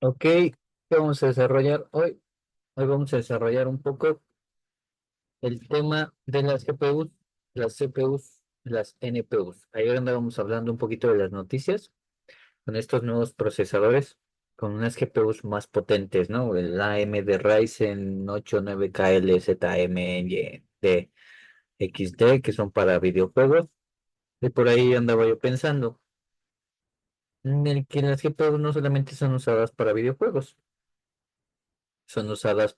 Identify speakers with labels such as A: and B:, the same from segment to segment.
A: Ok, ¿qué vamos a desarrollar hoy? Hoy vamos a desarrollar un poco el tema de las GPUs, las CPUs, las NPUs. Ayer andábamos hablando un poquito de las noticias con estos nuevos procesadores, con unas GPUs más potentes, ¿no? El AMD Ryzen 8 9K ZMD XD, que son para videojuegos. Y por ahí andaba yo pensando en el que las GPUs no solamente son usadas para videojuegos, son usadas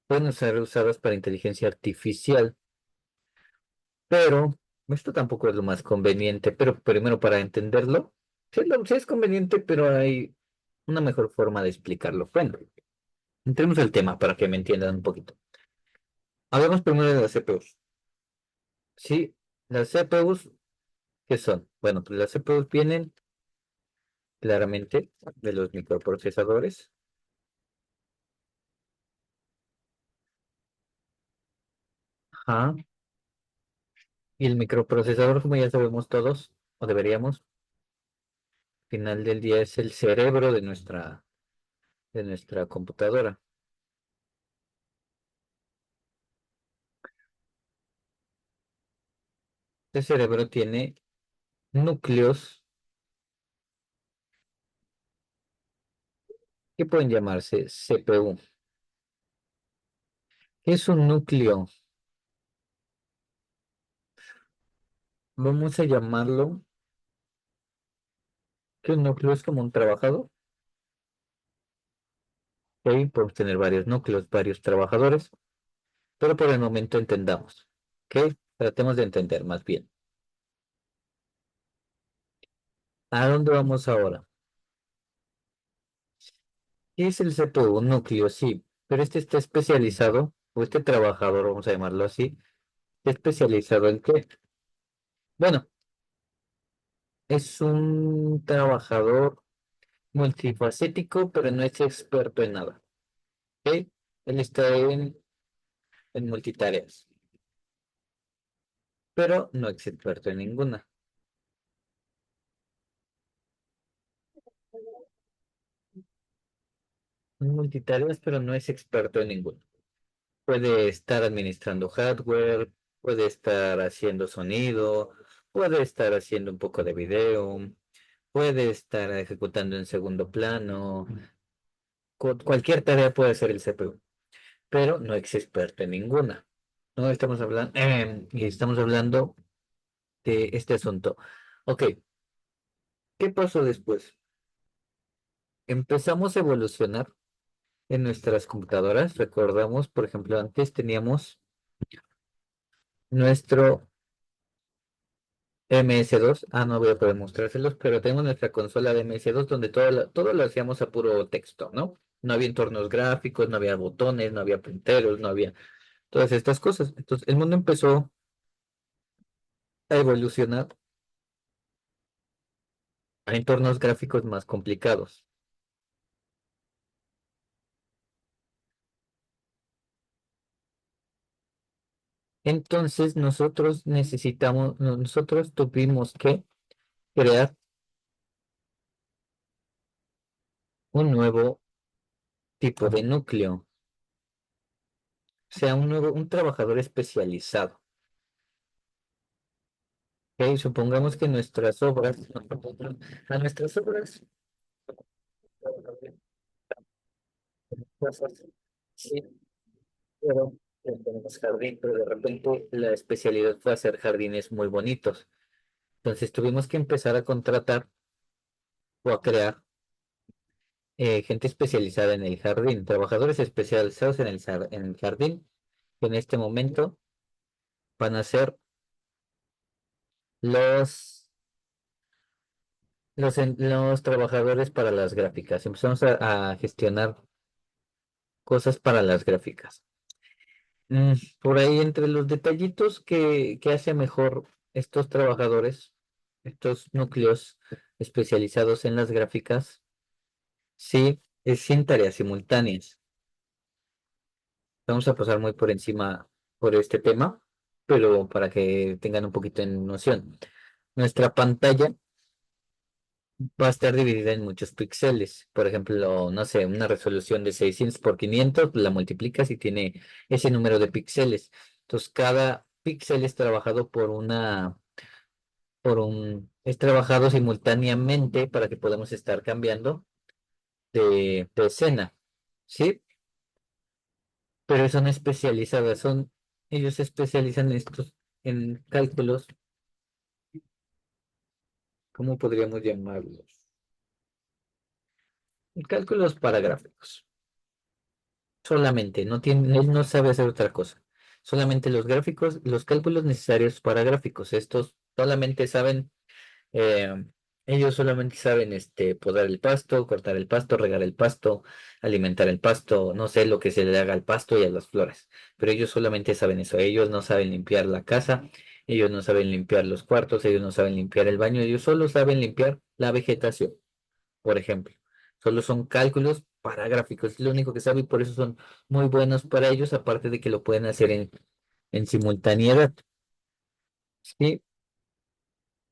A: pueden ser usadas para inteligencia artificial, pero esto tampoco es lo más conveniente. Pero primero, para entenderlo, sí es conveniente, pero hay una mejor forma de explicarlo. Bueno, entremos al tema para que me entiendan un poquito. Hablemos primero de las CPUs. Sí, las CPUs, ¿qué son? Bueno, pues las CPUs vienen claramente de los microprocesadores. Ajá. Y el microprocesador, como ya sabemos todos, o deberíamos, al final del día es el cerebro de nuestra computadora. El cerebro tiene núcleos que pueden llamarse CPU. ¿Qué es un núcleo? Vamos a llamarlo que un núcleo es como un trabajador. ¿Ok? Podemos tener varios núcleos, varios trabajadores, pero por el momento entendamos. ¿Ok? Tratemos de entender más bien. ¿A dónde vamos ahora? ¿Qué es el CPU? Un núcleo, sí, pero este está especializado, o este trabajador, vamos a llamarlo así, ¿está especializado en qué? Bueno, es un trabajador multifacético, pero no es experto en nada. ¿Ok? Él está en multitareas, pero no es experto en ninguna. En multitareas, pero no es experto en ninguna. Puede estar administrando hardware, puede estar haciendo sonido, puede estar haciendo un poco de video, puede estar ejecutando en segundo plano. Cualquier tarea puede hacer el CPU, pero no es experto en ninguna. No estamos hablando, y estamos hablando de este asunto. Ok, ¿qué pasó después? Empezamos a evolucionar en nuestras computadoras. Recordamos, por ejemplo, antes teníamos nuestro MS2. No voy a poder mostrárselos, pero tenemos nuestra consola de MS2 donde todo lo hacíamos a puro texto, ¿no? No había entornos gráficos, no había botones, no había punteros, no había todas estas cosas. Entonces, el mundo empezó a evolucionar a entornos gráficos más complicados. Entonces, nosotros tuvimos que crear un nuevo tipo de núcleo, o sea, un trabajador especializado. Ok, supongamos que a nuestras obras, sí, pero tenemos jardín, pero de repente la especialidad fue hacer jardines muy bonitos. Entonces tuvimos que empezar a contratar o a crear gente especializada en el jardín, trabajadores especializados en el jardín, que en este momento van a ser los, los trabajadores para las gráficas. Empezamos a gestionar cosas para las gráficas. Por ahí entre los detallitos que hace mejor estos trabajadores, estos núcleos especializados en las gráficas, sí, es sin tareas simultáneas. Vamos a pasar muy por encima por este tema, pero para que tengan un poquito de noción. Nuestra pantalla va a estar dividida en muchos píxeles. Por ejemplo, no sé, una resolución de 600 por 500 la multiplicas y tiene ese número de píxeles. Entonces, cada píxel es trabajado es trabajado simultáneamente para que podamos estar cambiando de escena, ¿sí? Pero son especializadas, ellos se especializan en en cálculos, ¿cómo podríamos llamarlos? Cálculos para gráficos. Solamente, no tiene, él no sabe hacer otra cosa. Solamente los gráficos, los cálculos necesarios para gráficos. Estos solamente saben, eh, ellos solamente saben podar el pasto, cortar el pasto, regar el pasto, alimentar el pasto, no sé lo que se le haga al pasto y a las flores. Pero ellos solamente saben eso. Ellos no saben limpiar la casa, ellos no saben limpiar los cuartos, ellos no saben limpiar el baño, ellos solo saben limpiar la vegetación, por ejemplo. Solo son cálculos para gráficos, es lo único que sabe y por eso son muy buenos para ellos, aparte de que lo pueden hacer en simultaneidad. ¿Sí?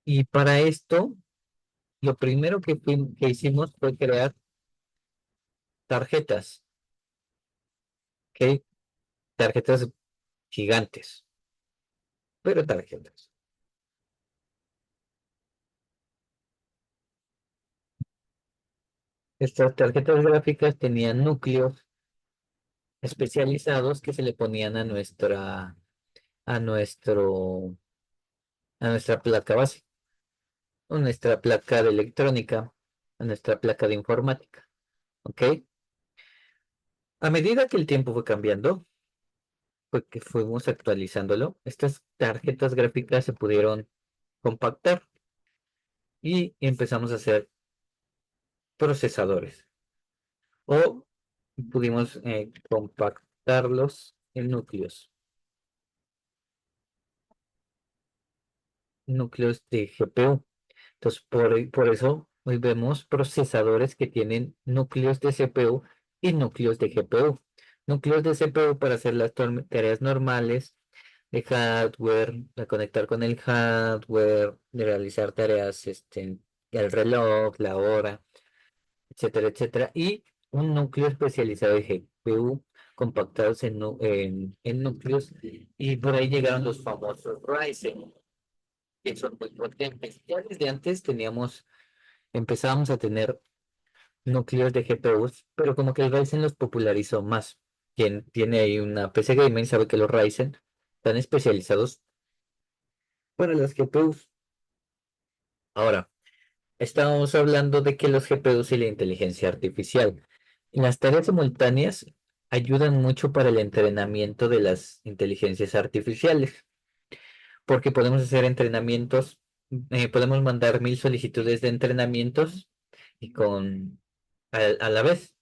A: Y para esto, lo primero que hicimos fue crear tarjetas, ¿ok? Tarjetas gigantes, pero tarjetas. Estas tarjetas gráficas tenían núcleos especializados que se le ponían a nuestro, a nuestra placa base, a nuestra placa de electrónica, a nuestra placa de informática. ¿Ok? A medida que el tiempo fue cambiando, fue que fuimos actualizándolo, estas tarjetas gráficas se pudieron compactar y empezamos a hacer procesadores o pudimos compactarlos en núcleos de GPU. Entonces, por eso hoy vemos procesadores que tienen núcleos de CPU y núcleos de GPU. Núcleos de CPU para hacer las tareas normales de hardware, de conectar con el hardware, de realizar tareas, el reloj, la hora, etcétera, etcétera. Y un núcleo especializado de GPU compactados en núcleos. Y por ahí llegaron los famosos Ryzen, que son muy potentes. Ya desde antes empezábamos a tener núcleos de GPUs, pero como que el Ryzen los popularizó más. Quien tiene ahí una PC gamer sabe que los Ryzen están especializados para las GPUs. Ahora, estábamos hablando de que los GPUs y la inteligencia artificial. Las tareas simultáneas ayudan mucho para el entrenamiento de las inteligencias artificiales, porque podemos hacer entrenamientos, podemos mandar 1000 solicitudes de entrenamientos y a la vez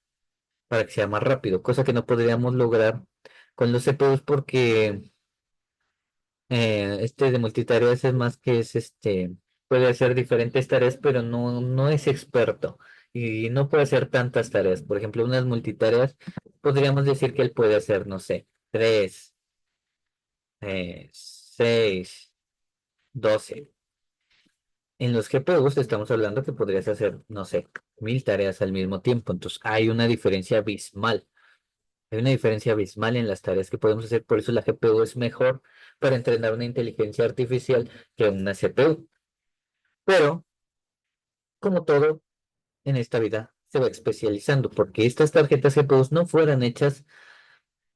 A: para que sea más rápido, cosa que no podríamos lograr con los CPUs porque este de multitareas es más que puede hacer diferentes tareas, pero no es experto y no puede hacer tantas tareas. Por ejemplo, unas multitareas, podríamos decir que él puede hacer, no sé, 3, 6, 12. En los GPUs estamos hablando que podrías hacer, no sé, 1000 tareas al mismo tiempo. Entonces hay una diferencia abismal. Hay una diferencia abismal en las tareas que podemos hacer, por eso la GPU es mejor para entrenar una inteligencia artificial que una CPU. Pero, como todo en esta vida, se va especializando, porque estas tarjetas GPUs no fueran hechas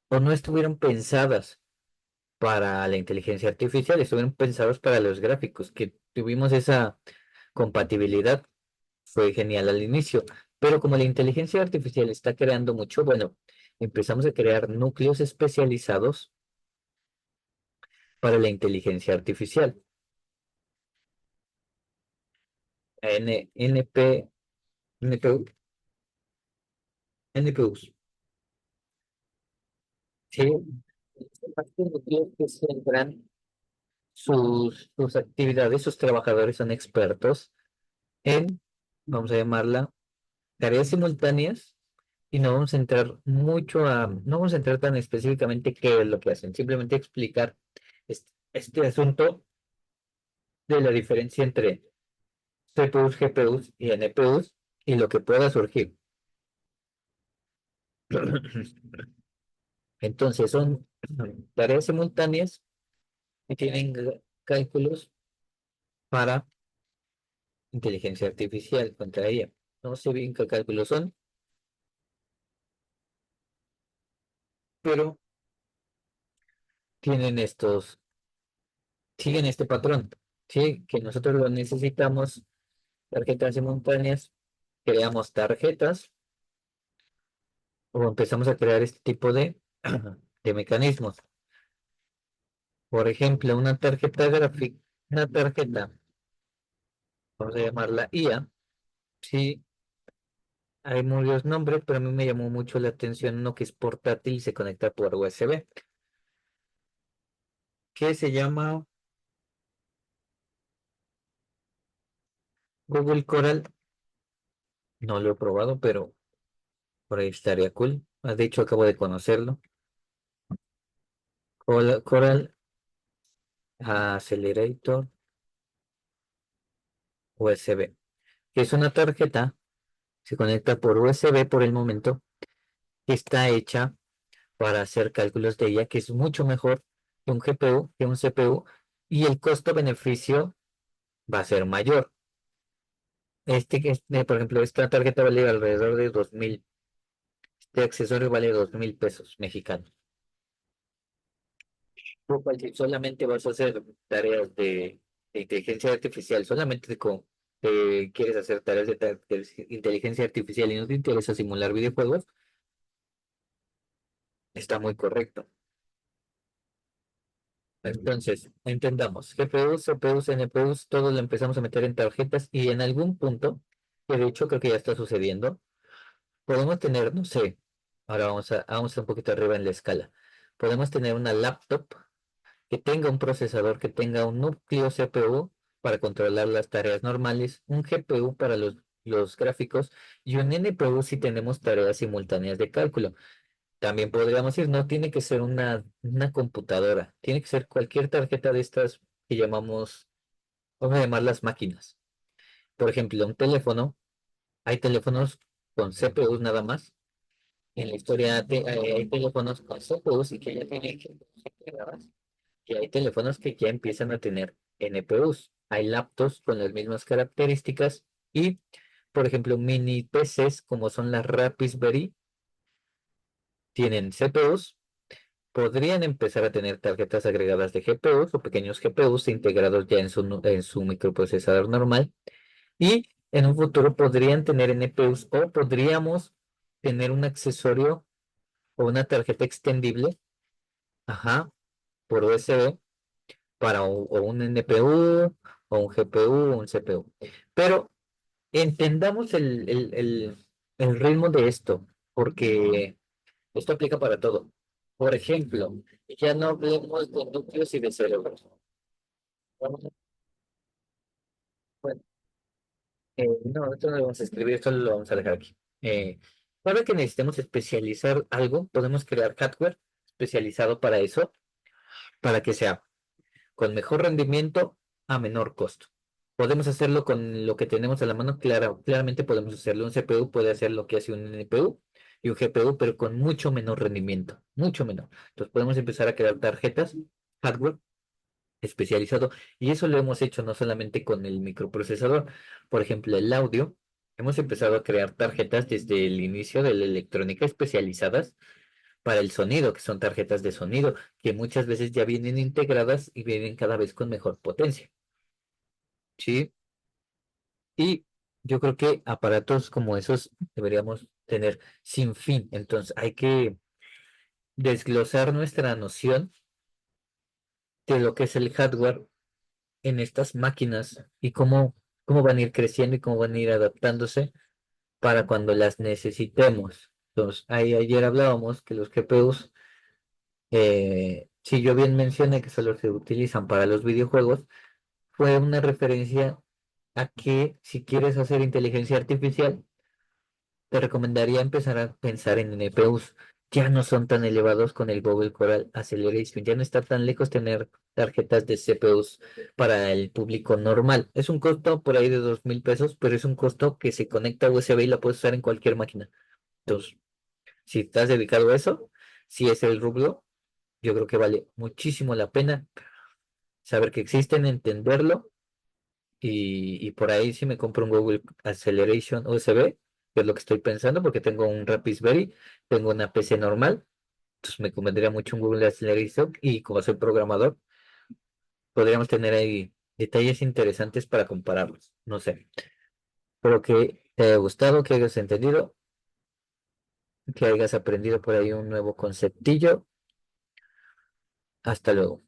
A: o no estuvieron pensadas para la inteligencia artificial, estuvieron pensadas para los gráficos, que tuvimos esa compatibilidad, fue genial al inicio. Pero como la inteligencia artificial está creando mucho, bueno, empezamos a crear núcleos especializados para la inteligencia artificial. NP, NPU, NPUs. Sí, son núcleos que centran sus actividades, sus trabajadores son expertos en, vamos a llamarla, tareas simultáneas y no vamos a entrar no vamos a entrar tan específicamente qué es lo que hacen, simplemente explicar este asunto de la diferencia entre CPUs, GPUs y NPUs y lo que pueda surgir. Entonces son tareas simultáneas que tienen cálculos para inteligencia artificial contra ella. No sé bien qué cálculos son, pero tienen siguen este patrón, ¿sí? Que nosotros lo necesitamos, tarjetas simultáneas, creamos tarjetas o empezamos a crear este tipo de mecanismos. Por ejemplo, una tarjeta gráfica, una tarjeta, vamos a llamarla IA, sí, hay muchos nombres, pero a mí me llamó mucho la atención uno que es portátil y se conecta por USB, que se llama Google Coral. No lo he probado, pero por ahí estaría cool. De hecho, acabo de conocerlo. Coral Accelerator USB, que es una tarjeta, se conecta por USB por el momento, que está hecha para hacer cálculos de ella, que es mucho mejor que un GPU, que un CPU, y el costo-beneficio va a ser mayor. Por ejemplo, esta tarjeta vale alrededor de 2.000. Este accesorio vale 2.000 pesos mexicanos. Si solamente vas a hacer tareas de inteligencia artificial, solamente quieres hacer tareas de inteligencia artificial y no te interesa simular videojuegos, está muy correcto. Entonces, entendamos, GPUs, CPUs, NPUs, todo lo empezamos a meter en tarjetas y en algún punto, que de hecho creo que ya está sucediendo, podemos tener, no sé, ahora vamos un poquito arriba en la escala. Podemos tener una laptop que tenga un procesador, que tenga un núcleo CPU para controlar las tareas normales, un GPU para los gráficos y un NPU si tenemos tareas simultáneas de cálculo. También podríamos decir, no tiene que ser una computadora, tiene que ser cualquier tarjeta de estas que llamamos, vamos a llamarlas máquinas. Por ejemplo, un teléfono, hay teléfonos con CPUs nada más. En la historia hay teléfonos con CPUs y que ya tienen GPUs integradas. Y hay teléfonos que ya empiezan a tener NPUs. Hay laptops con las mismas características y, por ejemplo, mini PCs como son las Raspberry tienen CPUs. Podrían empezar a tener tarjetas agregadas de GPUs o pequeños GPUs integrados ya en su microprocesador normal. Y en un futuro podrían tener NPUs o podríamos tener un accesorio o una tarjeta extendible, ajá, por USB para o un NPU o un GPU o un CPU. Pero entendamos el ritmo de esto, porque esto aplica para todo. Por ejemplo, ya no hablemos de núcleos y de cerebros. Vamos a- bueno, no, esto no lo vamos a escribir, esto lo vamos a dejar aquí. Para que necesitemos especializar algo, podemos crear hardware especializado para eso, para que sea con mejor rendimiento a menor costo. Podemos hacerlo con lo que tenemos a la mano, claramente podemos hacerlo. Un CPU puede hacer lo que hace un NPU y un GPU, pero con mucho menor rendimiento, mucho menor. Entonces podemos empezar a crear tarjetas, hardware especializado, y eso lo hemos hecho no solamente con el microprocesador, por ejemplo, el audio. Hemos empezado a crear tarjetas desde el inicio de la electrónica especializadas para el sonido, que son tarjetas de sonido, que muchas veces ya vienen integradas y vienen cada vez con mejor potencia. ¿Sí? Y yo creo que aparatos como esos deberíamos tener sin fin. Entonces hay que desglosar nuestra noción de lo que es el hardware en estas máquinas y cómo van a ir creciendo y cómo van a ir adaptándose para cuando las necesitemos. Entonces, ahí ayer hablábamos que los GPUs, si yo bien mencioné que solo se utilizan para los videojuegos, fue una referencia a que si quieres hacer inteligencia artificial, te recomendaría empezar a pensar en NPUs. ya no son tan elevados con el Google Coral Acceleration. Ya no está tan lejos tener tarjetas de CPUs para el público normal. Es un costo por ahí de 2.000 pesos, pero es un costo que se conecta a USB y la puedes usar en cualquier máquina. Entonces, si estás dedicado a eso, si es el rublo, yo creo que vale muchísimo la pena saber que existen, entenderlo y por ahí si me compro un Google Acceleration USB, que es lo que estoy pensando porque tengo un Raspberry, tengo una PC normal, entonces me convendría mucho un Google Acceleration y como soy programador, podríamos tener ahí detalles interesantes para compararlos. No sé, espero que te haya gustado, que hayas entendido, que hayas aprendido por ahí un nuevo conceptillo. Hasta luego.